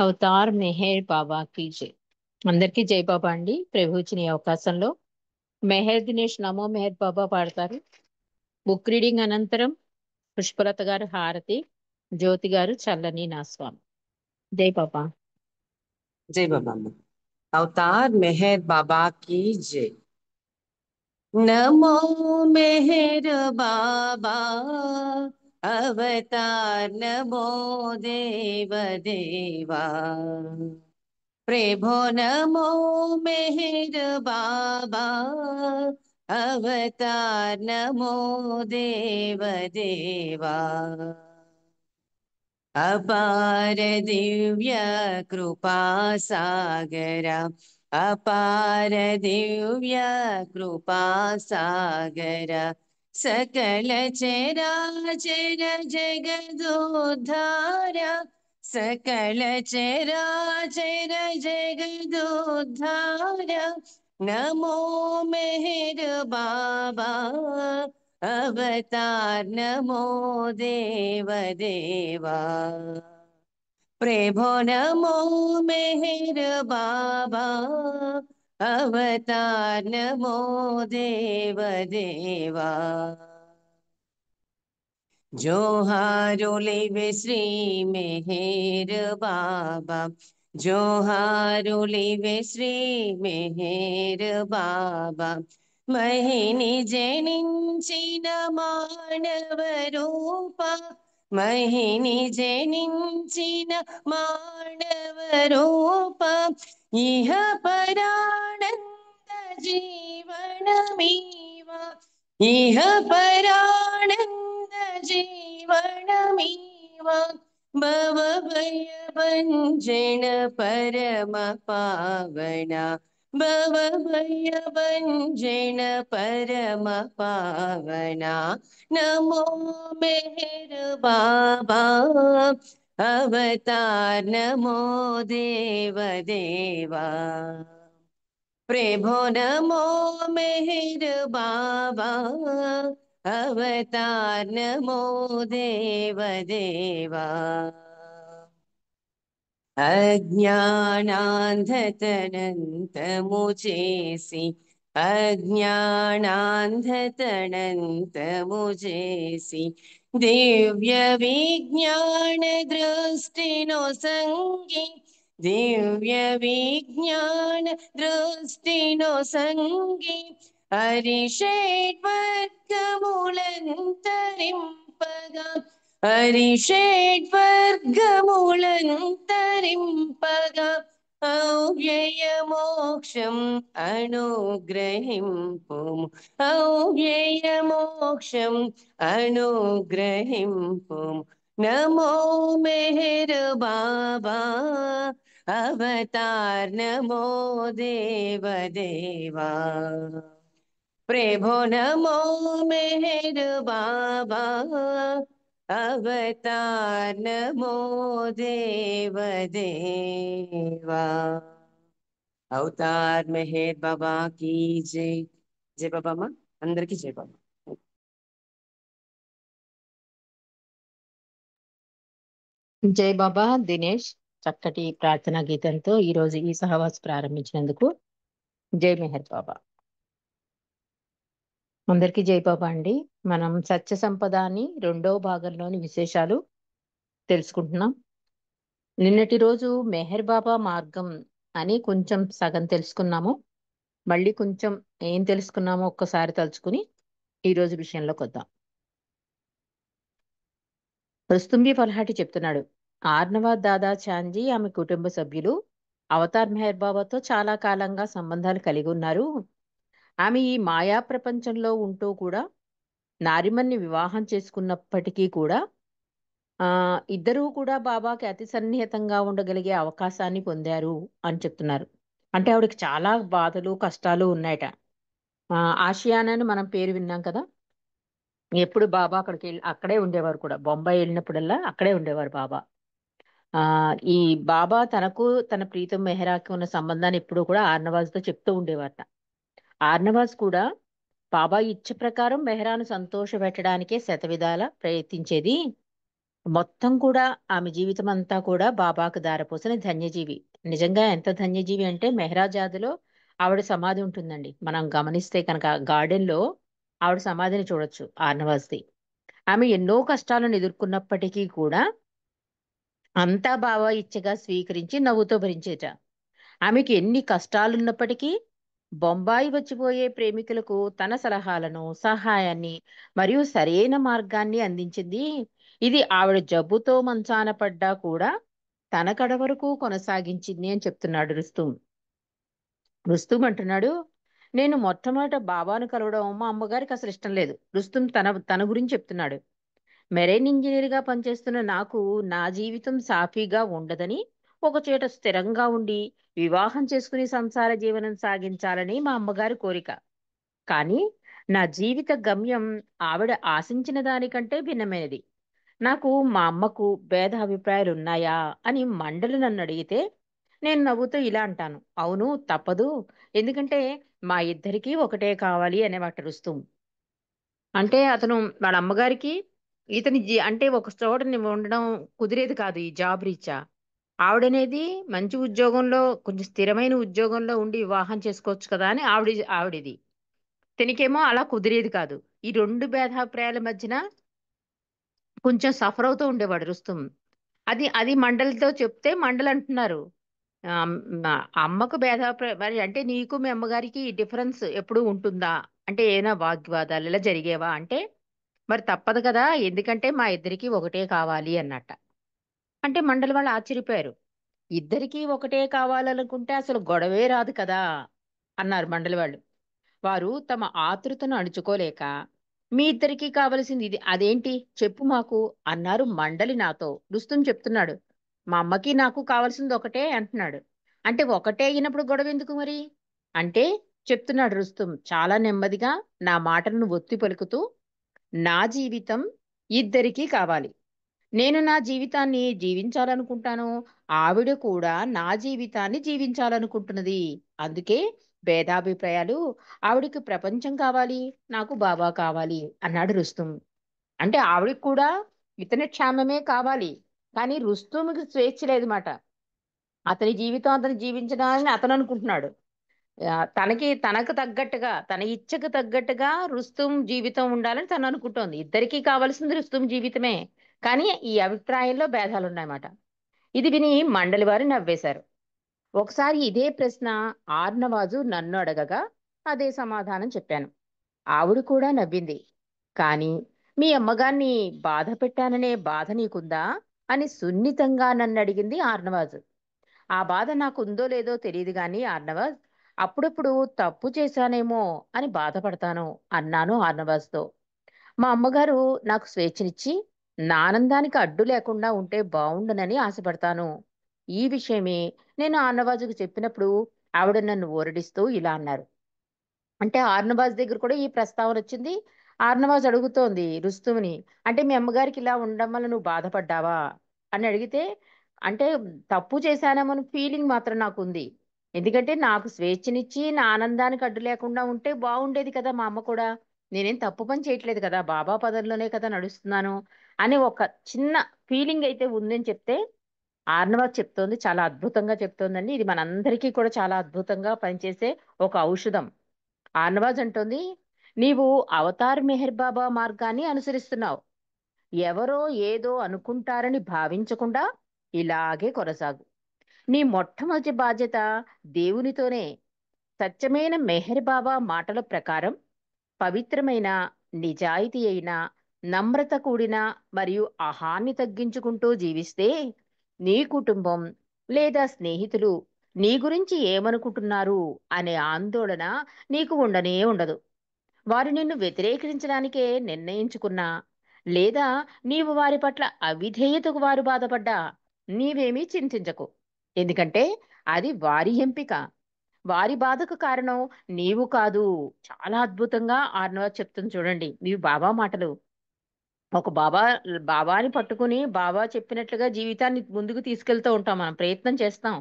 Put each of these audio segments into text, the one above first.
Avatar Meher బాబాకి జై. అందరికీ జై బాబా అండి. ప్రభువుచిన ఈ అవకాశంలో మెహర్ దినేష్ నమో మెహర్ బాబా పాడతారు. బుక్ రీడింగ్ అనంతరం పుష్పలత గారు హారతి, జ్యోతి గారు చల్లని నా స్వామి. జై బాబా. जय बाबा अम्मा। अवतार मेहर बाबा की जय। नमो मेहर बाबा अवतार नमो देव देवा। प्रभो नमो मेहर बाबा अवतार नमो देव देवा। अपार दिव्य कृपा सागरा अपार दिव्य कृपा सागरा सकल चराचर जगदोद्धारा सकल चराचर जगदोद्धारा नमो मेहर बाबा अवतार नमो देव देवा। प्रभो नमो मेहर बाबा अवतार नमो देव देवा। जोहारो लेवे श्री मेहर बाबा जोहारो लेवे श्री मेहर बाबा महिनी जनिंचिन मानव रूपा महिनी जनिंचिन मानव रूपा इह परानंद जीवनमीवा इह परानंद जीवनमीव भवभय भञ्जन परम पावना भवभय भञ्जन परम पावना नमो मेहर बाबा अवतार नमो देव देवा। प्रभो नमो मेहर बाबा अवतार नमो देव देवा। अज्ञानान्धतनन्तमुचेसि अज्ञानान्धतनन्तमुचेसि दिव्य विज्ञान दृष्टिनो सङ्गी दिव्य विज्ञान दृष्टिनो सङ्गी हरिषेड्वर्गमूलन्तरिम्पगा हरिषेड्वर्गमूलन्तरिम्पगा अव्ययमोक्षम् अनुग्रहिम्पुम् अव्ययमोक्षम् अनुग्रहिम्पुम् नमो मेहर बाबा अवतार नमो देव देवा। प्रभो नमो मेहर बाबा अवतार नमो देव देवा। अवतार मेहर बाबा की जय। जय बाबा माँ अंदर की जय बाबा। జై బాబా దినేష్. చక్కటి ప్రార్థనా గీతంతో ఈరోజు ఈ సహవాస్ ప్రారంభించినందుకు జై మెహర్ బాబా. అందరికీ జై బాబా అండి. మనం సత్య సంపద అని రెండో భాగంలోని విశేషాలు తెలుసుకుంటున్నాం. నిన్నటి రోజు మెహర్ బాబా మార్గం అని కొంచెం సగం తెలుసుకున్నాము. మళ్ళీ కొంచెం ఏం తెలుసుకున్నామో ఒక్కసారి తలుచుకుని ఈరోజు విషయంలోకి వద్దాం. రుస్తుంబి ఫల్హాటి చెప్తున్నాడు, ఆర్నవాద్ దాదా చాంజీ ఆమె కుటుంబ సభ్యులు అవతార్ మెహర్ బాబాతో చాలా కాలంగా సంబంధాలు కలిగి ఉన్నారు. ఆమె ఈ మాయా ప్రపంచంలో ఉంటూ కూడా నారిమన్ని వివాహం చేసుకున్నప్పటికీ కూడా ఇద్దరూ కూడా బాబాకి అతి సన్నిహితంగా ఉండగలిగే అవకాశాన్ని పొందారు అని చెప్తున్నారు. అంటే ఆవిడకి చాలా బాధలు కష్టాలు ఉన్నాయట. ఆసియానా అని మనం పేరు విన్నాం కదా. ఎప్పుడు బాబా అక్కడే ఉండేవారు కూడా. బొంబాయి వెళ్ళినప్పుడల్లా అక్కడే ఉండేవారు బాబా. ఈ బాబా తనకు తన ప్రీతం మెహరాకి ఉన్న సంబంధాన్ని ఎప్పుడూ కూడా ఆర్నవాజ్తో చెప్తూ ఉండేవారట. ఆర్నవాజ్ కూడా బాబా ఇచ్చ ప్రకారం మెహరాను సంతోష పెట్టడానికే శతవిధాల ప్రయత్నించేది. మొత్తం కూడా ఆమె జీవితం అంతా కూడా బాబాకు దారపోసిన ధన్యజీవి. నిజంగా ఎంత ధన్యజీవి అంటే మెహరాజాద్‌లో ఆవిడ సమాధి ఉంటుందండి. మనం గమనిస్తే కనుక గార్డెన్‌లో ఆవిడ సమాధిని చూడొచ్చు ఆర్నవాస్‌ది. ఆమె ఎన్నో కష్టాలను ఎదుర్కొన్నప్పటికీ కూడా అంతా బాబా ఇచ్చగా స్వీకరించి నవ్వుతో భరించేట. ఆమెకి ఎన్ని కష్టాలున్నప్పటికీ బొంబాయి వచ్చిపోయే ప్రేమికులకు తన సలహాలను, సహాయాన్ని మరియు సరైన మార్గాన్ని అందించింది. ఇది ఆవిడ జబ్బుతో మంచాన పడ్డా కూడా తన కడ వరకు కొనసాగించింది అని చెప్తున్నాడు రుస్తుం. రుస్తుం అంటున్నాడు, నేను మొట్టమొదట బాబాను కలవడం మా అమ్మగారికి అసలు ఇష్టం లేదు. రుస్తుం తన తన గురించి చెప్తున్నాడు. మెరైన్ ఇంజనీర్‌గా పనిచేస్తున్న నాకు నా జీవితం సాఫీగా ఉండదని, ఒక చోట స్థిరంగా ఉండి, వివాహం చేసుకుని సంసార జీవనం సాగించాలని మా అమ్మగారి కోరిక. కానీ నా జీవిత గమ్యం ఆవిడ ఆశించిన దానికంటే భిన్నమైనది. నాకు మా అమ్మకు భేదాభిప్రాయాలున్నాయా అని మండలి నన్నడిగితే, నేను నవ్వుతూ ఇలా అంటాను. అవును తప్పదు. ఎందుకంటే మా ఇద్దరికీ ఒకటే కావాలి అనేవాట రుస్తుం. అంటే అతను వాళ్ళ అమ్మగారికి ఇతని అంటే ఒక చోట ఉండడం కుదిరేది కాదు ఈ జాబ్ రీత్యా. ఆవిడనేది మంచి ఉద్యోగంలో కొంచెం స్థిరమైన ఉద్యోగంలో ఉండి వివాహం చేసుకోవచ్చు కదా అని ఆవిడిది. తినకేమో అలా కుదిరేది కాదు. ఈ 2 భేదాభిప్రాయాల మధ్యన కొంచెం సఫర్ అవుతూ ఉండేవాడు రుస్తుం. అది అది మండలితో చెప్తే మండలంటున్నారు. ఆహ్, మా అమ్మకు భేదాభిప్రాయం మరి అంటే నీకు మీ అమ్మగారికి డిఫరెన్స్ ఎప్పుడూ ఉంటుందా? అంటే ఏమైనా వాగ్వివాదాలు ఇలా జరిగేవా? అంటే మరి తప్పదు కదా! ఎందుకంటే మా ఇద్దరికీ ఒకటే కావాలి అన్నట్ట. అంటే మండలి వాళ్ళు ఆశ్చర్యపోయారు. ఇద్దరికీ ఒకటే కావాలనుకుంటే అసలు గొడవే రాదు కదా! అన్నారు మండలి వాళ్ళు. వారు తమ ఆతృతను అణుచుకోలేక, మీ ఇద్దరికీ కావలసింది ఇది. అదేంటి చెప్పు మాకు అన్నారు మండలి నాతో. రుస్తుం చెప్తున్నాడు. మా అమ్మకి నాకు కావాల్సింది ఒకటే అంటున్నాడు. అంటే ఒకటే అయినప్పుడు గొడవ ఎందుకు మరి? అంటే చెప్తున్నాడు రుస్తుం చాలా నెమ్మదిగా నా మాటలను ఒత్తి పలుకుతూ, నా జీవితం ఇద్దరికీ కావాలి. నేను నా జీవితాన్ని జీవించాలనుకుంటాను. ఆవిడ కూడా నా జీవితాన్ని జీవించాలనుకుంటున్నది. అందుకే భేదాభిప్రాయాలు. ఆవిడకి ప్రపంచం కావాలి. నాకు బాబా కావాలి అన్నాడు రుస్తుం. అంటే ఆవిడకి కూడా ఇతని క్షేమమే కావాలి. కానీ రుస్తుముకి స్వేచ్ఛ లేదన్నమాట. అతని జీవితం అతను జీవించడాలని అతను అనుకుంటున్నాడు. తనకు తగ్గట్టుగా, తన ఇచ్చకు తగ్గట్టుగా రుస్తుం జీవితం ఉండాలని తను అనుకుంటోంది. ఇద్దరికీ కావాల్సింది రుస్తుం జీవితమే. కానీ ఈ అభిప్రాయంలో భేదాలున్నాయన్నమాట. ఇది విని మండలి వారు నవ్వేశారు. ఒకసారి ఇదే ప్రశ్న ఆర్నవాజు నన్ను అడగగా అదే సమాధానం చెప్పాను. ఆవిడ కూడా నవ్వింది. కానీ మీ అమ్మగారిని బాధ పెట్టాననే బాధ నీకుందా అని సున్నితంగా నన్ను అడిగింది ఆర్నవాజు. ఆ బాధ నాకుందో లేదో తెలియదు గాని ఆర్నవాజ్, అప్పుడప్పుడు తప్పు చేశానేమో అని బాధపడతాను అన్నాను ఆర్నవాజ్తో. మా అమ్మగారు నాకు స్వేచ్ఛనిచ్చి నా ఆనందానికి అడ్డు లేకుండా ఉంటే బావుండునని ఆశపడతాను. ఈ విషయమే నేను ఆర్నవాజుకు చెప్పినప్పుడు ఆవిడ నన్ను ఊరడిస్తూ ఇలా అన్నారు. అంటే ఆర్నవాజ్ దగ్గర కూడా ఈ ప్రస్తావన వచ్చింది. ఆర్నవాజ్ అడుగుతోంది రుస్తుముని. అంటే మీ అమ్మగారికి ఇలా ఉండడం వల్ల నువ్వు బాధపడ్డావా? అని అడిగితే, అంటే తప్పు చేశానేమోని ఫీలింగ్ మాత్రం నాకుంది. ఎందుకంటే నాకు స్వేచ్ఛనిచ్చి నా ఆనందానికి అడ్డు లేకుండా ఉంటే బావుండేది కదా మా అమ్మ కూడా. నేనేం తప్పు పని చేయట్లేదు కదా! బాబా పదంలోనే కదా నడుస్తున్నాను. అని ఒక చిన్న ఫీలింగ్ అయితే ఉందని చెప్తే, ఆర్నవాజ్ చెప్తోంది చాలా అద్భుతంగా చెప్తోందండి. ఇది మనందరికీ కూడా చాలా అద్భుతంగా పనిచేసే ఒక ఔషధం. ఆనవాజ్ అంటోంది, నీవు అవతార్ మెహర్ బాబా మార్గాన్ని అనుసరిస్తున్నావు. ఎవరో ఏదో అనుకుంటారని భావించకుండా ఇలాగే కొనసాగు. నీ మొట్టమొదటి బాధ్యత దేవునితోనే. సత్యమైన మెహర్ బాబా మాటల ప్రకారం పవిత్రమైన, నిజాయితీ అయిన, నమ్రత కూడిన మరియు అహాన్ని తగ్గించుకుంటూ జీవిస్తే నీ కుటుంబం లేదా స్నేహితులు నీ గురించి ఏమనుకుంటున్నారు అనే ఆందోళన నీకు ఉండనే ఉండదు. వారు నిన్ను వ్యతిరేకించడానికే నిర్ణయించుకున్నా, లేదా నీవు వారి పట్ల అవిధేయతకు వారు బాధపడ్డా నీవేమీ చింతించకు. ఎందుకంటే అది వారి ఎంపిక. వారి బాధకు కారణం నీవు కాదు. చాలా అద్భుతంగా ఆర్నవ చెప్తుంది చూడండి. ఇవి బాబా మాటలు. ఒక బాబాని పట్టుకుని బాబా చెప్పినట్లుగా జీవితాన్ని ముందుకు తీసుకెళ్తూ ఉంటాం మనం. ప్రయత్నం చేస్తాం.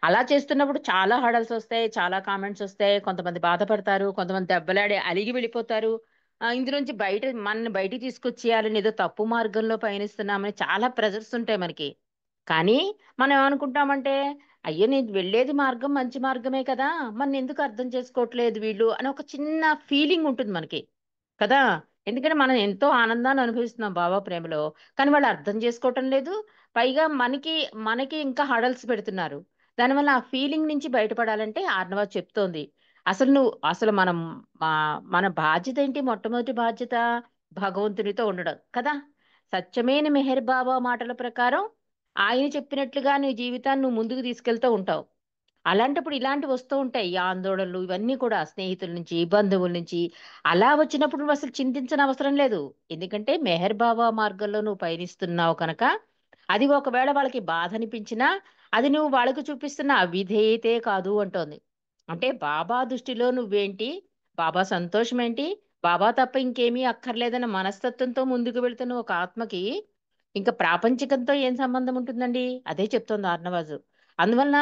అలా చేస్తున్నప్పుడు చాలా హర్డల్స్ వస్తాయి. చాలా కామెంట్స్ వస్తాయి. కొంతమంది బాధపడతారు. కొంతమంది దెబ్బలాడి అలిగి వెళ్ళిపోతారు. ఇందులోంచి మనల్ని బయటికి తీసుకొచ్చేయాలని ఏదో తప్పు మార్గంలో పయనిస్తున్నామని చాలా ప్రెజర్స్ ఉంటాయి మనకి. కానీ మనం ఏమనుకుంటామంటే, అయ్యో! నేను వెళ్ళేది మార్గం మంచి మార్గమే కదా! మన్నెందుకు అర్థం చేసుకోవట్లేదు వీళ్ళు అని ఒక చిన్న ఫీలింగ్ ఉంటుంది మనకి. కదా! ఎందుకంటే మనం ఎంతో ఆనందాన్ని అనుభవిస్తున్నాం బాబా ప్రేమలో. కానీ వాళ్ళు అర్థం చేసుకోవటం లేదు. పైగా మనకి ఇంకా హడల్స్ పెడుతున్నారు. దానివల్ల ఆ ఫీలింగ్ నుంచి బయటపడాలంటే ఆర్నవ చెప్తోంది. అసలు మన బాధ్యత ఏంటి? మొట్టమొదటి బాధ్యత భగవంతునితో ఉండడం కదా! సత్యమైన మెహర్ బాబా మాటల ప్రకారం ఆయన చెప్పినట్లుగా నీ జీవితాన్ని నువ్వు ముందుకు తీసుకెళ్తూ ఉంటావు. అలాంటప్పుడు ఇలాంటివి వస్తూ ఉంటాయి. ఈ ఆందోళనలు ఇవన్నీ కూడా స్నేహితుల నుంచి, బంధువుల నుంచి. అలా వచ్చినప్పుడు నువ్వసలు చింతించనవసరం లేదు. ఎందుకంటే మెహర్ బాబా మార్గంలో నువ్వు పయనిస్తున్నావు కనుక, అది ఒకవేళ వాళ్ళకి బాధనిపించినా, అది నువ్వు వాళ్ళకి చూపిస్తున్న అవిధేయతే కాదు అంటోంది. అంటే బాబా దృష్టిలో నువ్వేంటి? బాబా సంతోషమేంటి? బాబా తప్ప ఇంకేమీ అక్కర్లేదన్న మనస్తత్వంతో ముందుకు వెళ్తున్న ఒక ఆత్మకి, ఇంక ప్రాపంచికంతో ఏం సంబంధం ఉంటుందండి? అదే చెప్తోంది ఆర్నవాజు. అందువలన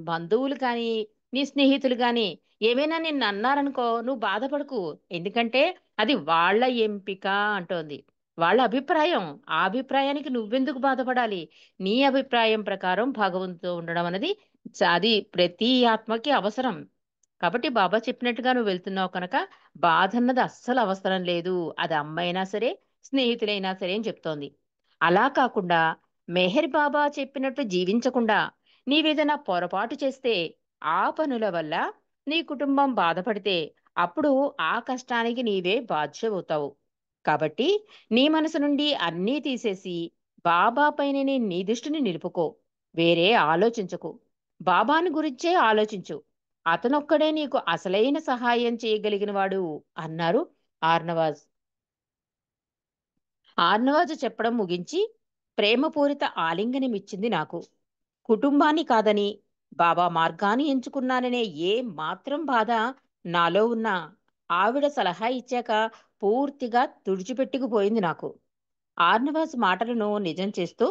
బంధువులు కానీ, నీ స్నేహితులు గాని ఏమైనా నిన్నన్నారనుకో నువ్వు బాధపడకు. ఎందుకంటే అది వాళ్ళ ఎంపిక అంటోంది. వాళ్ళ అభిప్రాయం. ఆ అభిప్రాయానికి నువ్వెందుకు బాధపడాలి? నీ అభిప్రాయం ప్రకారం భగవంతుతో ఉండడం అనేది అది ప్రతి ఆత్మకి అవసరం. కాబట్టి బాబా చెప్పినట్టుగా నువ్వు వెళ్తున్నావు కనుక బాధన్నది అస్సలు అవసరం లేదు. అది అమ్మైనా సరే, స్నేహితులైనా సరే అని చెప్తోంది. అలా కాకుండా మెహర్ బాబా చెప్పినట్టు జీవించకుండా నీవేదైనా పొరపాటు చేస్తే ఆ పనుల వల్ల నీ కుటుంబం బాధపడితే అప్పుడు ఆ కష్టానికి నీవే బాధ్యుడవుతావు. కాబట్టి నీ మనసు నుండి అన్నీ తీసేసి బాబా పైననే నీ దృష్టిని నిలుపుకో. వేరే ఆలోచించకు. బాబాను గురించే ఆలోచించు. అతనొక్కడే నీకు అసలైన సహాయం చేయగలిగినవాడు అన్నారు ఆర్నవాజ్. ఆర్నవాజు చెప్పడం ముగించి ప్రేమపూరిత ఆలింగనమిచ్చింది నాకు. కుటుంబాన్ని కాదని బాబా మార్గాన్ని ఎంచుకున్నాననే ఏ మాత్రం బాధ నాలో ఉన్నా ఆవిడ సలహా ఇచ్చాక పూర్తిగా తుడిచిపెట్టుకుపోయింది నాకు. ఆర్నవాస్ మాటలను నిజం చేస్తూ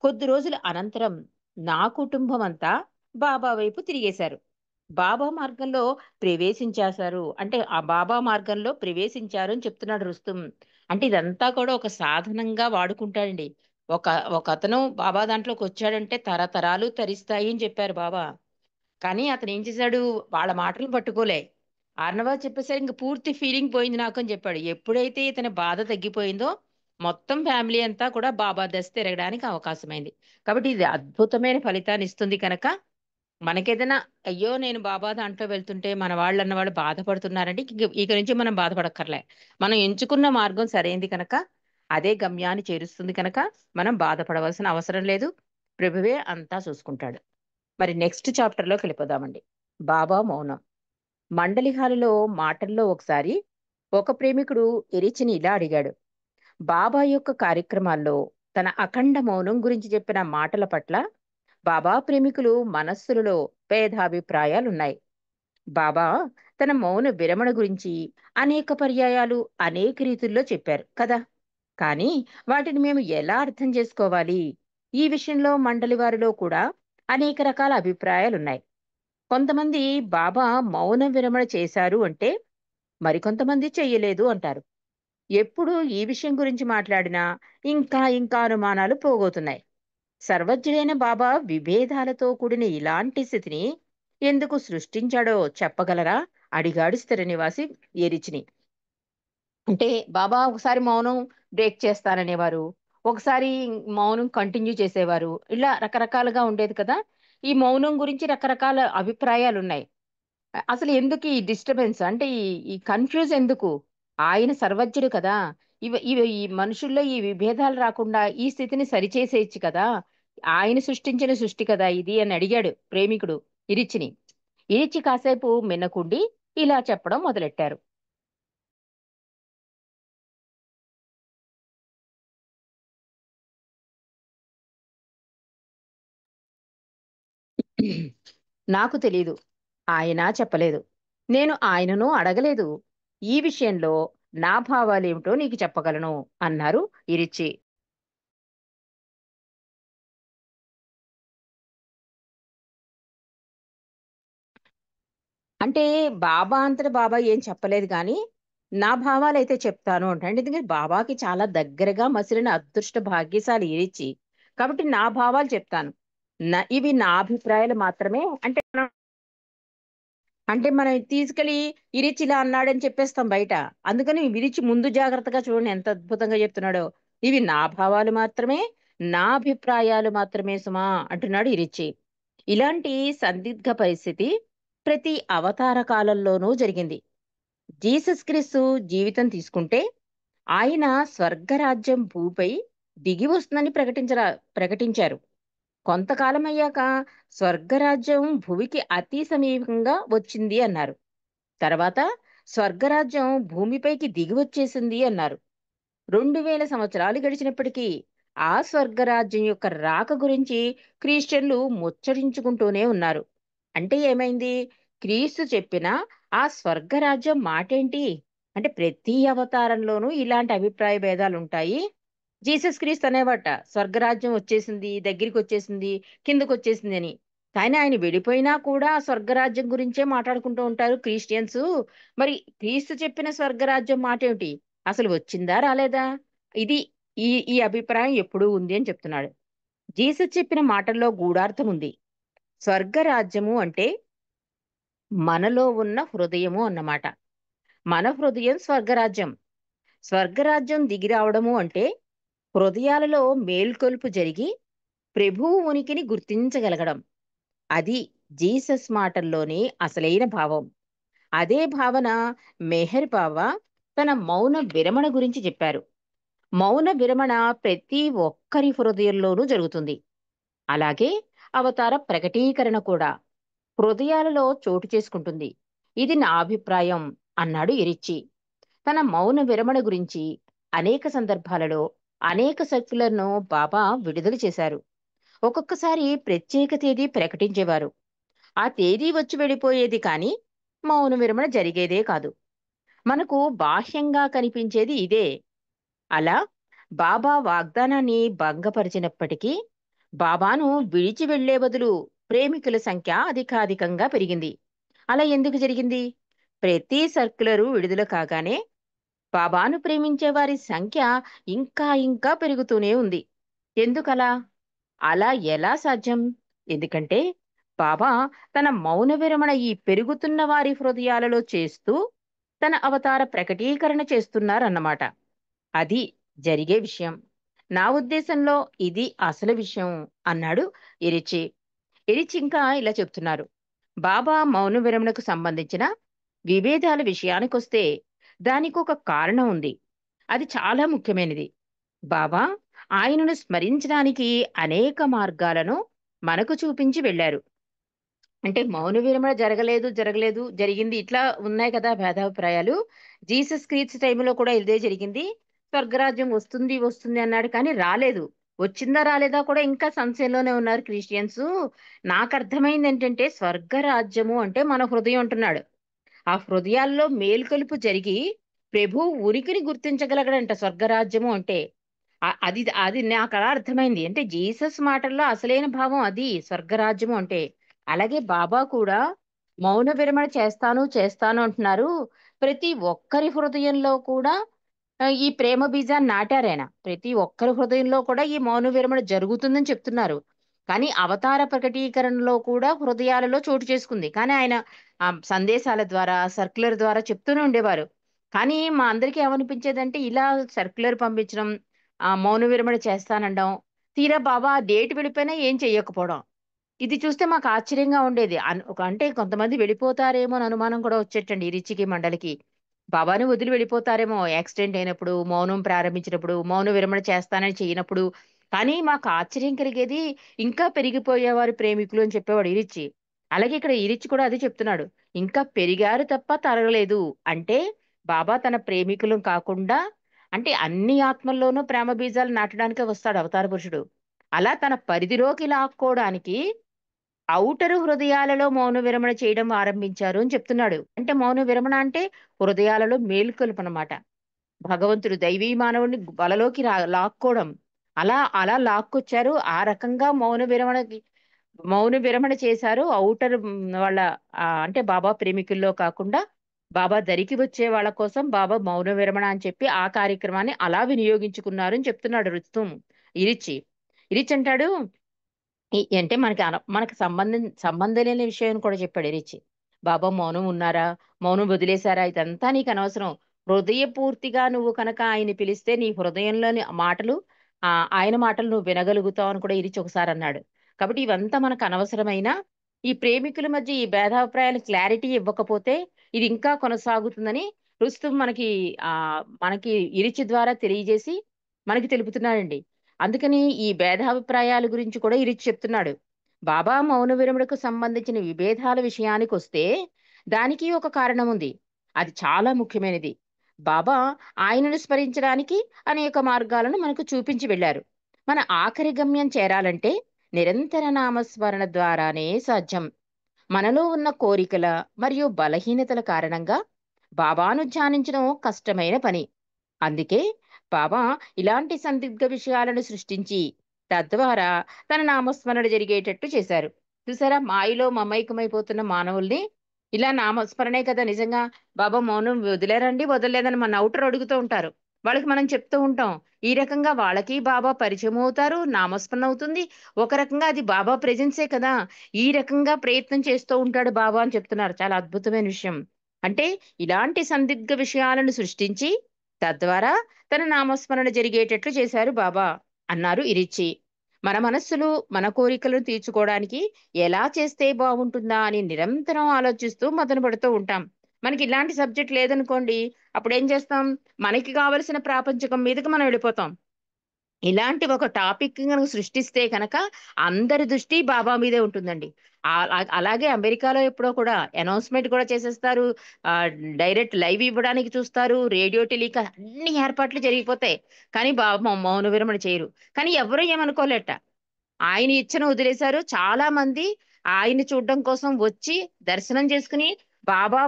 కొద్ది రోజుల అనంతరం నా కుటుంబం అంతా బాబా వైపు తిరిగేశారు. బాబా మార్గంలో ప్రవేశించేశారు అంటే ఆ బాబా మార్గంలో ప్రవేశించారు అని చెప్తున్నాడు రుస్తుం. అంటే ఇదంతా కూడా ఒక సాధనంగా వాడుకుంటాడండి. ఒక ఒక అతను బాబా దాంట్లోకి వచ్చాడంటే తరతరాలు తరిస్తాయి అని చెప్పారు బాబా. కానీ అతను ఏం చేశాడు? వాళ్ళ మాటలు పట్టుకోలే. ఆర్నవాజ్ చెప్పేసరికి ఇంక పూర్తి ఫీలింగ్ పోయింది నాకు అని చెప్పాడు. ఎప్పుడైతే ఇతని బాధ తగ్గిపోయిందో మొత్తం ఫ్యామిలీ అంతా కూడా బాబా దశ తిరగడానికి అవకాశమైంది. కాబట్టి ఇది అద్భుతమైన ఫలితాన్ని ఇస్తుంది కనుక మనకేదైనా అయ్యో! నేను బాబా దాంట్లో వెళ్తుంటే మన వాళ్ళన్న వాళ్ళు బాధపడుతున్నారంటే ఇక నుంచి మనం బాధపడక్కర్లే. మనం ఎంచుకున్న మార్గం సరైంది కనుక, అదే గమ్యాన్ని చేరుస్తుంది కనుక, మనం బాధపడవలసిన అవసరం లేదు. ప్రభువే అంతా చూసుకుంటాడు. మరి నెక్స్ట్ చాప్టర్‌లోకి వెళ్ళిపోదామండి. బాబా మౌనం. మండలి హాలులో మాటల్లో ఒకసారి ఒక ప్రేమికుడు ఎరిచిని ఇలా అడిగాడు. బాబా యొక్క కార్యక్రమాల్లో తన అఖండ మౌనం గురించి చెప్పిన మాటల పట్ల బాబా ప్రేమికులు మనస్సులలో భేదాభిప్రాయాలున్నాయి. బాబా తన మౌన విరమణ గురించి అనేక పర్యాయాలు అనేక రీతుల్లో చెప్పారు కదా! కానీ వాటిని మేము ఎలా అర్థం చేసుకోవాలి? ఈ విషయంలో మండలి వారిలో కూడా అనేక రకాల అభిప్రాయాలున్నాయి. కొంతమంది బాబా మౌన విరమణ చేశారు అంటే, మరికొంతమంది చెయ్యలేదు అంటారు. ఎప్పుడు ఈ విషయం గురించి మాట్లాడినా ఇంకా అనుమానాలు పోగవుతున్నాయి. సర్వజ్ఞుడైన బాబా విభేదాలతో కూడిన ఇలాంటి స్థితిని ఎందుకు సృష్టించాడో చెప్పగలరా? అడిగాడు స్థిర నివాసి ఎరిచిని. అంటే బాబా ఒకసారి మౌనం బ్రేక్ చేస్తాననేవారు. ఒకసారి మౌనం కంటిన్యూ చేసేవారు. ఇలా రకరకాలుగా ఉండేది కదా! ఈ మౌనం గురించి రకరకాల అభిప్రాయాలున్నాయి. అసలు ఎందుకు ఈ డిస్టర్బెన్స్? అంటే ఈ కన్‌ఫ్యూజ్ ఎందుకు? ఆయన సర్వజ్ఞుడు కదా! ఈ మనుషుల్లో ఈ విభేదాలు రాకుండా ఈ స్థితిని సరిచేసేయొచ్చు కదా! ఆయన సృష్టించిన సృష్టి కదా ఇది అని అడిగాడు ప్రేమికుడు ఇరిచ్చిని. ఇరిచ్చి కాసేపు మిన్నకుండి ఇలా చెప్పడం మొదలెట్టారు. నాకు తెలీదు. ఆయన చెప్పలేదు. నేను ఆయనను అడగలేదు. ఈ విషయంలో నా భావాలేమిటో నీకు చెప్పగలను అన్నారు ఇరిచ్చి. అంటే బాబా అంతట బాబా ఏం చెప్పలేదు గానీ, నా భావాలైతే చెప్తాను అంటాడు. ఎందుకంటే బాబాకి చాలా దగ్గరగా మసిలిన అదృష్ట భాగ్యశాలి ఇరిచి. కాబట్టి నా భావాలు చెప్తాను. ఇవి నా అభిప్రాయాలు మాత్రమే. అంటే మనం తీసుకెళ్ళి ఇరిచి ఇలా అన్నాడని చెప్పేస్తాం బయట. అందుకని విరిచి ముందు జాగ్రత్తగా చూడండి ఎంత అద్భుతంగా చెప్తున్నాడో. ఇవి నా భావాలు మాత్రమే, నా అభిప్రాయాలు మాత్రమే సుమా అంటున్నాడు ఇరిచి. ఇలాంటి సందిగ్ధ పరిస్థితి ప్రతి అవతార కాలంలోనూ జరిగింది. జీసస్ క్రీస్తు జీవితం తీసుకుంటే ఆయన స్వర్గరాజ్యం భూపై దిగి వస్తుందని ప్రకటించారు. కొంతకాలం అయ్యాక స్వర్గరాజ్యం భువికి అతి సమీపంగా వచ్చింది అన్నారు. తర్వాత స్వర్గరాజ్యం భూమిపైకి దిగి వచ్చేసింది అన్నారు. 2000 సంవత్సరాలు గడిచినప్పటికీ ఆ స్వర్గరాజ్యం యొక్క రాక గురించి క్రిస్టియన్లు ముచ్చరించుకుంటూనే ఉన్నారు. అంటే ఏమైంది? క్రీస్తు చెప్పిన ఆ స్వర్గరాజ్యం మాటేంటి? అంటే ప్రతి అవతారంలోనూ ఇలాంటి అభిప్రాయ భేదాలు ఉంటాయి. జీసస్ క్రీస్తు అనేవాట స్వర్గరాజ్యం వచ్చేసింది, దగ్గరికి వచ్చేసింది, కిందకు వచ్చేసింది అని. కానీ ఆయన వెళ్ళిపోయినా కూడా ఆ స్వర్గరాజ్యం గురించే మాట్లాడుకుంటూ ఉంటారు క్రిస్టియన్స్. మరి క్రీస్తు చెప్పిన స్వర్గరాజ్యం మాట ఏమిటి? అసలు వచ్చిందా రాలేదా? ఇది ఈ ఈ అభిప్రాయం ఎప్పుడూ ఉంది అని చెప్తున్నాడు. జీసస్ చెప్పిన మాటల్లో గూఢార్థం ఉంది. స్వర్గరాజ్యము అంటే మనలో ఉన్న హృదయము అన్నమాట. మన హృదయం స్వర్గరాజ్యం. స్వర్గరాజ్యం దిగి రావడము అంటే హృదయాలలో మేల్కొల్పు జరిగి ప్రభువు ఉనికిని గుర్తించగలగడం. అది జీసస్ మాటల్లోని అసలైన భావం. అదే భావన మెహర్ బాబా తన మౌన విరమణ గురించి చెప్పారు. మౌన విరమణ ప్రతి ఒక్కరి హృదయంలోనూ జరుగుతుంది. అలాగే అవతార ప్రకటీకరణ కూడా హృదయాలలో చోటు చేసుకుంటుంది. ఇది నా అభిప్రాయం అన్నాడు ఎరిచ్చి. తన మౌన విరమణ గురించి అనేక సందర్భాలలో అనేక సర్క్యులర్ను బాబా విడుదల చేశారు. ఒక్కొక్కసారి ప్రత్యేక తేదీ ప్రకటించేవారు. ఆ తేదీ వచ్చి వెళ్ళిపోయేది కానీ మౌన విరమణ జరిగేదే కాదు. మనకు బాహ్యంగా కనిపించేది ఇదే. అలా బాబా వాగ్దానాన్ని భంగపరిచినప్పటికీ బాబాను విడిచి వెళ్లే బదులు ప్రేమికుల సంఖ్య అధికాధికంగా పెరిగింది. అలా ఎందుకు జరిగింది? ప్రతి సర్క్యులరు విడుదల కాగానే బాబాను ప్రేమించే వారి సంఖ్య ఇంకా ఇంకా పెరుగుతూనే ఉంది. ఎందుకలా? అలా ఎలా సాధ్యం? ఎందుకంటే బాబా తన మౌన విరమణ ఈ పెరుగుతున్న వారి హృదయాలలో చేస్తూ తన అవతార ప్రకటీకరణ చేస్తున్నారన్నమాట. అది జరిగే విషయం. నా ఉద్దేశంలో ఇది అసలు విషయం అన్నాడు ఎరిచి. ఎరిచి ఇంకా ఇలా చెప్తున్నారు. బాబా మౌన విరమణకు సంబంధించిన విభేదాల విషయానికొస్తే దానికి ఒక కారణం ఉంది. అది చాలా ముఖ్యమైనది. బాబా ఆయనను స్మరించడానికి అనేక మార్గాలను మనకు చూపించి వెళ్ళారు. అంటే మౌన విరమణ జరగలేదు, జరిగింది. ఇట్లా ఉన్నాయి కదా భేదాభిప్రాయాలు. జీసస్ క్రీస్తు టైంలో కూడా ఇదే జరిగింది. స్వర్గరాజ్యం వస్తుంది అన్నాడు కానీ రాలేదు. వచ్చిందా రాలేదా కూడా ఇంకా సంశయంలోనే ఉన్నారు క్రిస్టియన్స్. నాకు అర్థమైంది ఏంటంటే స్వర్గరాజ్యము అంటే మన హృదయం అంటున్నాడు. ఆ హృదయాల్లో మేల్కొలుపు జరిగి ప్రభు ఉనికిని గుర్తించగలగడంట స్వర్గరాజ్యము అంటే. అది అది నాకు అలా అర్థమైంది. అంటే జీసస్ మాటల్లో అసలైన భావం అది స్వర్గరాజ్యము అంటే. అలాగే బాబా కూడా మౌన విరమణ చేస్తాను అంటున్నారు. ప్రతి ఒక్కరి హృదయంలో కూడా ఈ ప్రేమ బీజాన్ని నాటారాయన. ప్రతి ఒక్కరి హృదయంలో కూడా ఈ మౌన విరమణ జరుగుతుందని చెప్తున్నారు. కానీ అవతార ప్రకటీకరణలో కూడా హృదయాలలో చోటు చేసుకుంది. కానీ ఆయన సందేశాల ద్వారా సర్క్యులర్ ద్వారా చెప్తూనే ఉండేవారు. కానీ మా అందరికీ ఏమనిపించేదంటే ఇలా సర్క్యులర్ పంపించడం, మౌన విరమణ చేస్తానడం, తీరా బాబా ఆ డేట్ వెళ్ళిపోయినా ఏం చెయ్యకపోవడం. ఇది చూస్తే మాకు ఆశ్చర్యంగా ఉండేది. అంటే కొంతమంది వెళ్ళిపోతారేమో అని అనుమానం కూడా వచ్చేటండి ఈ రిచికి మండలికి. బాబాని వదిలి వెళ్ళిపోతారేమో యాక్సిడెంట్ అయినప్పుడు, మౌనం ప్రారంభించినప్పుడు, మౌన విరమణ చేస్తానని చేయనప్పుడు. కానీ మాకు ఆశ్చర్యం కలిగేది ఇంకా పెరిగిపోయేవారు ప్రేమికులు అని చెప్పేవాడు ఇరిచ్చి. అలాగే ఇక్కడ ఇరిచ్చి కూడా అదే చెప్తున్నాడు. ఇంకా పెరిగారు తప్ప తరగలేదు. అంటే బాబా తన ప్రేమికులు కాకుండా అంటే అన్ని ఆత్మల్లోనూ ప్రేమ బీజాలు నాటడానికే వస్తాడు అవతార పురుషుడు. అలా తన పరిధిలోకి లాక్కోవడానికి ఔటరు హృదయాలలో మౌన విరమణ చేయడం ఆరంభించారు అని చెప్తున్నాడు. అంటే మౌన విరమణ అంటే హృదయాలలో మేలుకొలుపు అన్నమాట. భగవంతుడు దైవీ మానవుడిని వలలోకి లాక్కోవడం. అలా అలా లాక్కొచ్చారు. ఆ రకంగా మౌన విరమణ చేశారు. ఔటర్ వాళ్ళ అంటే బాబా ప్రేమికుల్లో కాకుండా బాబా దరికి వచ్చే వాళ్ళ కోసం బాబా మౌన విరమణ అని చెప్పి ఆ కార్యక్రమాన్ని అలా వినియోగించుకున్నారు అని చెప్తున్నాడు రుస్తుం. ఇరిచి ఇరిచి అంటాడు, అంటే మనకి సంబంధం లేని విషయం కూడా చెప్పాడు ఇరిచి. బాబా మౌనం ఉన్నారా, మౌనం వదిలేశారా, ఇదంతా నీకు అనవసరం. హృదయపూర్తిగా నువ్వు కనుక ఆయన్ని పిలిస్తే నీ హృదయంలోని మాటలు, ఆ ఆయన మాటలు నువ్వు వినగలుగుతావు అని కూడా ఇరిచి ఒకసారి అన్నాడు. కాబట్టి ఇవంతా మనకు అనవసరమైన, ఈ ప్రేమికుల మధ్య ఈ భేదాభిప్రాయాలు క్లారిటీ ఇవ్వకపోతే ఇది ఇంకా కొనసాగుతుందని రుస్తుం ఆ మనకి ఇరిచి ద్వారా తెలియజేసి మనకి తెలుపుతున్నాడండి. అందుకని ఈ భేదాభిప్రాయాల గురించి కూడా ఇరిచి చెప్తున్నాడు. బాబా మౌన విరమణకు సంబంధించిన విభేదాల విషయానికి వస్తే దానికి ఒక కారణం ఉంది. అది చాలా ముఖ్యమైనది. బాబా ఆయనను స్మరించడానికి అనేక మార్గాలను మనకు చూపించి వెళ్ళారు. మన ఆఖరి గమ్యం చేరాలంటే నిరంతర నామస్మరణ ద్వారానే సాధ్యం. మనలో ఉన్న కోరికల మరియు బలహీనతల కారణంగా బాబాను ధ్యానించడం కష్టమైన పని. అందుకే బాబా ఇలాంటి సందిగ్ధ విషయాలను సృష్టించి తద్వారా తన నామస్మరణ జరిగేటట్టు చేశారు. చూసారా, మాయలో మమైకమైపోతున్న మానవుల్ని ఇలా నామస్మరణే కదా నిజంగా. బాబా మౌనం వదిలేరండి, వదలలేదని మన అవుటర్ అడుగుతూ ఉంటారు. వాళ్ళకి మనం చెప్తూ ఉంటాం. ఈ రకంగా వాళ్ళకి బాబా పరిచయం అవుతారు, నామస్మరణ అవుతుంది. ఒక రకంగా అది బాబా ప్రెజెన్సే కదా. ఈ రకంగా ప్రయత్నం చేస్తూ ఉంటాడు బాబా అని చెప్తున్నారు. చాలా అద్భుతమైన విషయం. అంటే ఇలాంటి సందిగ్ధ విషయాలను సృష్టించి తద్వారా తన నామస్మరణ జరిగేటట్లు చేశారు బాబా అన్నారు ఇరిచి. మన మనస్సులు మన కోరికలను తీర్చుకోవడానికి ఎలా చేస్తే బాగుంటుందా అని నిరంతరం ఆలోచిస్తూ మదన పడుతూ ఉంటాం. మనకి ఇలాంటి సబ్జెక్ట్ లేదనుకోండి, అప్పుడు ఏం చేస్తాం? మనకి కావలసిన ప్రాపంచకం మీదకి మనం వెళ్ళిపోతాం. ఇలాంటి ఒక టాపిక్ కనుక సృష్టిస్తే కనుక అందరి దృష్టి బాబా మీదే ఉంటుందండి. అలాగే అమెరికాలో ఎప్పుడో కూడా అనౌన్స్మెంట్ కూడా చేసేస్తారు. ఆ డైరెక్ట్ లైవ్ ఇవ్వడానికి చూస్తారు. రేడియో టెలికాస్ట్ అన్ని ఏర్పాట్లు జరిగిపోతాయి. కానీ బాబా మౌన విరమణ చేయరు. కానీ ఎవరు ఏమనుకోలేట. ఆయన ఇచ్చను వదిలేశారు. చాలా మంది ఆయన్ని చూడడం కోసం వచ్చి దర్శనం చేసుకుని బాబా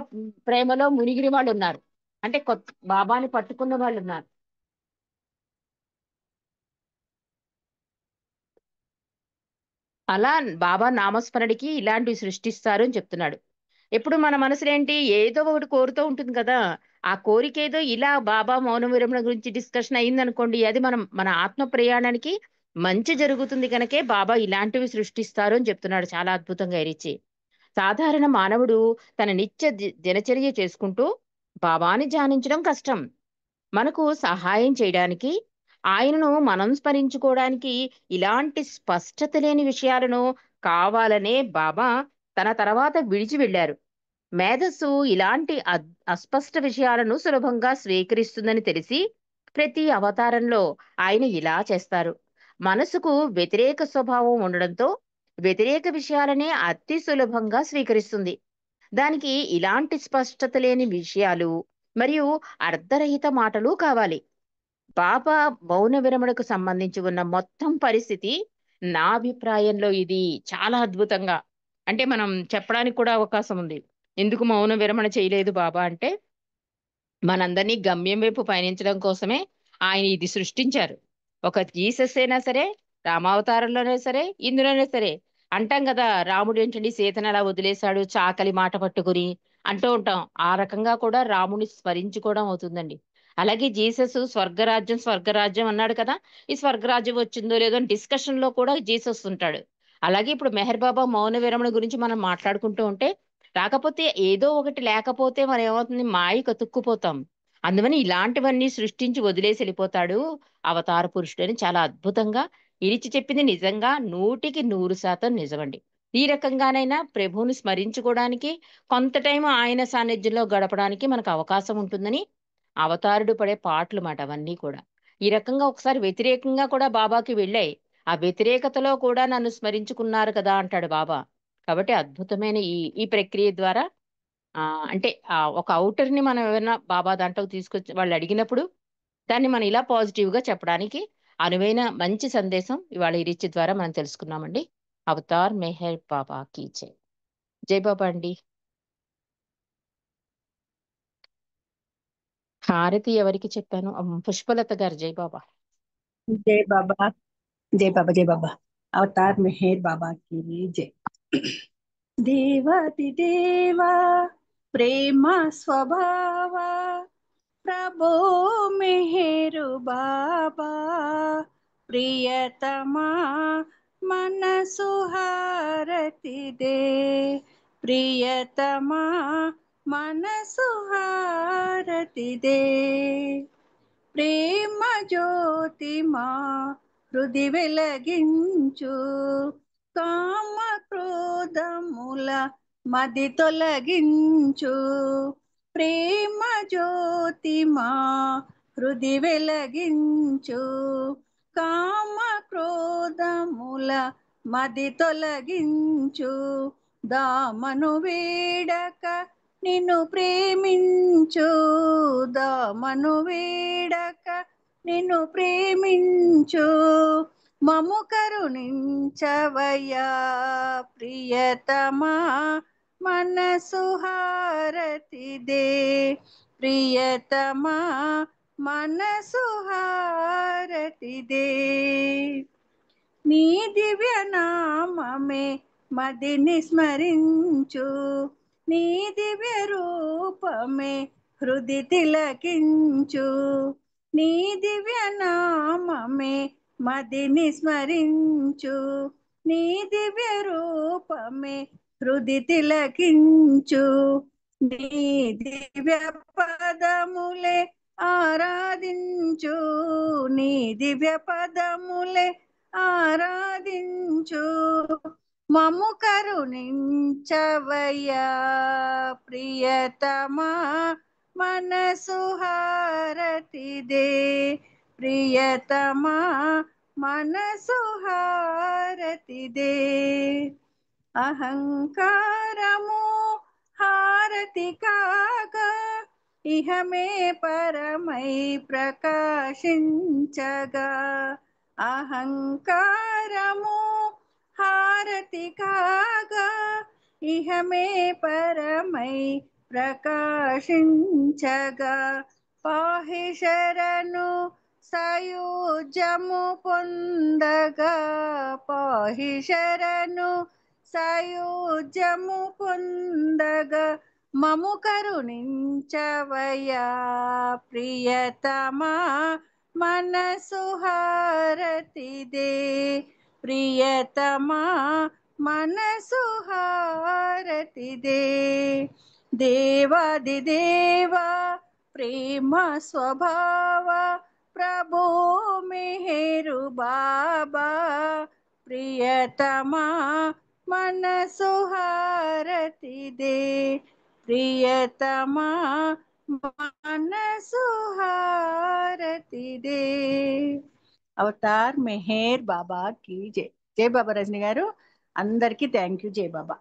ప్రేమలో మునిగిన వాళ్ళు ఉన్నారు. అంటే కొత్త బాబాని పట్టుకున్న వాళ్ళు ఉన్నారు. అలా బాబా నామస్మరణకి ఇలాంటివి సృష్టిస్తారు అని చెప్తున్నాడు. ఎప్పుడు మన మనసులో ఏంటి, ఏదో ఒకటి కోరుతూ ఉంటుంది కదా. ఆ కోరిక ఏదో ఇలా బాబా మౌన విరమణ గురించి డిస్కషన్ అయిందనుకోండి, అది మన ఆత్మ ప్రయాణానికి మంచి జరుగుతుంది కనుకే బాబా ఇలాంటివి సృష్టిస్తారు అని చెప్తున్నాడు చాలా అద్భుతంగా ఇరిచి. సాధారణ మానవుడు తన నిత్య దినచర్య చేసుకుంటూ బాబాని ధ్యానించడం కష్టం. మనకు సహాయం చేయడానికి, ఆయనను మనం స్మరించుకోవడానికి ఇలాంటి స్పష్టత లేని విషయాలను కావాలనే బాబా తన తర్వాత విడిచి వెళ్ళారు. మేధస్సు ఇలాంటి అస్పష్ట విషయాలను సులభంగా స్వీకరిస్తుందని తెలిసి ప్రతి అవతారంలో ఆయన ఇలా చేస్తారు. మనసుకు వ్యతిరేక స్వభావం ఉండడంతో వ్యతిరేక విషయాలనే అతి సులభంగా స్వీకరిస్తుంది. దానికి ఇలాంటి స్పష్టత లేని విషయాలు మరియు అర్ధరహిత మాటలు కావాలి. బాబా మౌన విరమణకు సంబంధించి ఉన్న మొత్తం పరిస్థితి నా అభిప్రాయంలో ఇది చాలా అద్భుతంగా, అంటే మనం చెప్పడానికి కూడా అవకాశం ఉంది. ఎందుకు మౌన విరమణ చేయలేదు బాబా అంటే, మనందరినీ గమ్యం వైపు పయనించడం కోసమే ఆయన ఇది సృష్టించారు. ఒక జీసస్ అయినా సరే, రామావతారంలోనే సరే, ఇందులోనే సరే అంటాం కదా, రాముడు ఏంటండి సీతను అలా వదిలేశాడు చాకలి మాట పట్టుకుని అంటూ ఉంటాం. ఆ రకంగా కూడా రాముని స్మరించుకోవడం అవుతుందండి. అలాగే జీసస్ స్వర్గరాజ్యం స్వర్గరాజ్యం అన్నాడు కదా. ఈ స్వర్గరాజ్యం వచ్చిందో లేదో అని డిస్కషన్ లో కూడా జీసస్ ఉంటాడు. అలాగే ఇప్పుడు మెహర్ బాబా మౌన విరమణ గురించి మనం మాట్లాడుకుంటూ ఉంటే, రాకపోతే ఏదో ఒకటి లేకపోతే మనం ఏమవుతుంది, మాయ కతుక్కుపోతాం. అందువని ఇలాంటివన్నీ సృష్టించి వదిలేసి వెళ్ళిపోతాడు అవతార పురుషుడు అని చాలా అద్భుతంగా ఇరిచి చెప్పింది నిజంగా 100% నిజమండి. ఈ రకంగానైనా ప్రభువుని స్మరించుకోవడానికి, కొంత టైం ఆయన సాన్నిధ్యంలో గడపడానికి మనకు అవకాశం ఉంటుందని అవతారుడు పడే పాటలు మాట అవన్నీ కూడా. ఈ రకంగా ఒకసారి వ్యతిరేకంగా కూడా బాబాకి వెళ్ళాయి. ఆ వ్యతిరేకతలో కూడా నన్ను స్మరించుకున్నారు కదా అంటాడు బాబా. కాబట్టి అద్భుతమైన ఈ ఈ ప్రక్రియ ద్వారా అంటే ఒక ఔటర్ ని మనం ఏమైనా బాబా దాంట్లోకి తీసుకొచ్చి వాళ్ళు అడిగినప్పుడు దాన్ని మనం ఇలా పాజిటివ్ గా చెప్పడానికి అనువైన మంచి సందేశం ఇవాళ ఈ రీచ్ ద్వారా మనం తెలుసుకున్నామండి. అవతార్ మెహర్ బాబా కీ జై. జై బాబా అండి. హారతి ఎవరికి చెప్పాను? పుష్పలత గారు. జై బాబా. जय बाबा जय बाबा जय बाबा। अवतार मेहर बाबा की जय। देवाति देवा ప్రేమ స్వభావ ప్రభో మెహరు బాబా ప్రియతమా మనసు హారతి దే ప్రియతమా మనసు హారతి దే ప్రేమ జ్యోతి మా హృది వెలగించు కామ క్రోధముల మది తొలగించు ప్రేమ జ్యోతి మా హృది వెలగించు కామ క్రోధముల మది తొలగించు దామను వేడక నిన్ను ప్రేమించు దామను వేడక నిన్ను ప్రేమించు మము కరుణించవయ్యా ప్రియతమా మనసు హారతి దే ప్రియతమా మనసు హారతి దే నీ దివ్య నామమే మదిని స్మరించు నీ దివ్య రూపమే హృది తిలకించు నీ దివ్య నామమే మదిని స్మరించు నీ దివ్య రూపమే హృది తిలకించు నీ దివ్య పదములే ఆరాధించు నీ దివ్య పదములే ఆరాధించు మము కరుణించవయ్యా ప్రియతమా మనసు హారతి దే ప్రియతమా మనసు హారతి దే అహంకారము హారతి కాగా ఇహమే పరమై ప్రకాశించగా అహంకారము హారతి కాగా ఇహమే పరమై ప్రకాశించగా పాహిశరను సాయుజ్యము పొందగా పాహిశరను సాయుజ్యము పొందగా మము కరుణించవయ్యా ప్రియతమా మనసు హారతి దే ప్రియతమా మనసు హారతి దే దేవాది దేవా ప్రేమ స్వభావ ప్రభో మెహరు బాబా ప్రియతమా మనసు హారతి దే ప్రియతమా మనసు హారతి దే అవతార్ మెహర్ బాబా की జై జై బాబా రజని గారు అందరికీ థ్యాంక్ యూ జై బాబా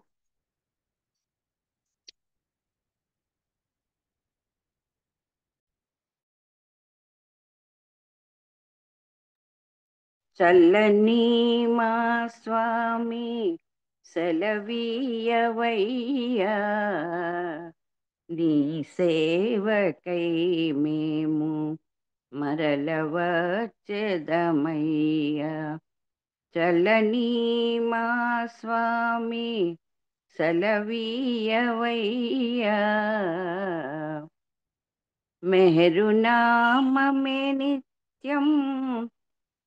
చల్లని మా స్వామి సెలవీయవయ్యా నీ సేవకై మేము మరల వచ్చెదమయ్యా చల్లని మా స్వామి సెలవీయవయ్యా మెహరునామమే నిత్యం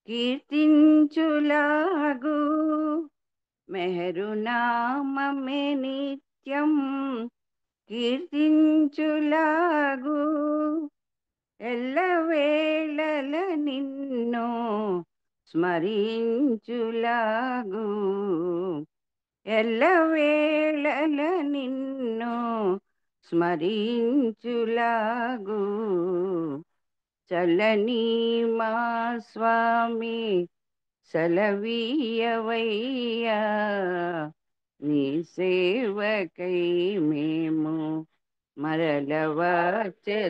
కీర్తించులాగు మెహరునామమే నిత్యం కీర్తించులాగు ఎల్లవేళల నిన్ను స్మరించులాగు ఎల్లవేళల నిన్ను స్మరించులాగు చల్లని మా స్వామి సెలవీయవయ్యా నీ సేవకై మేము మరల వచ్చెదమయ్యా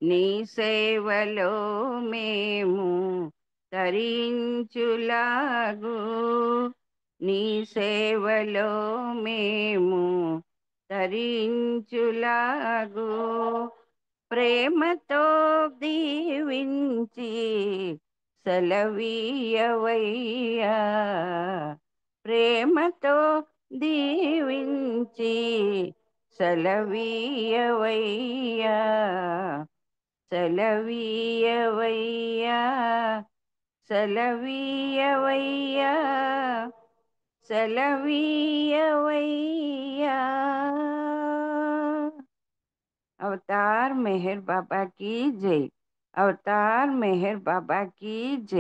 నీ సేవలో మేము తరించులాగు నీ సేవలో మేము తరించులాగు ప్రేమతో దీవించి సెలవీయవయ్యా ప్రేమతో దీవించి సెలవీయవయ్యా సెలవీయవయ్యా సెలవీయవయ్యా సెలవీయవయ్యా अवतार मेहर बाबा की जय। अवतार मेहर बाबा की जय।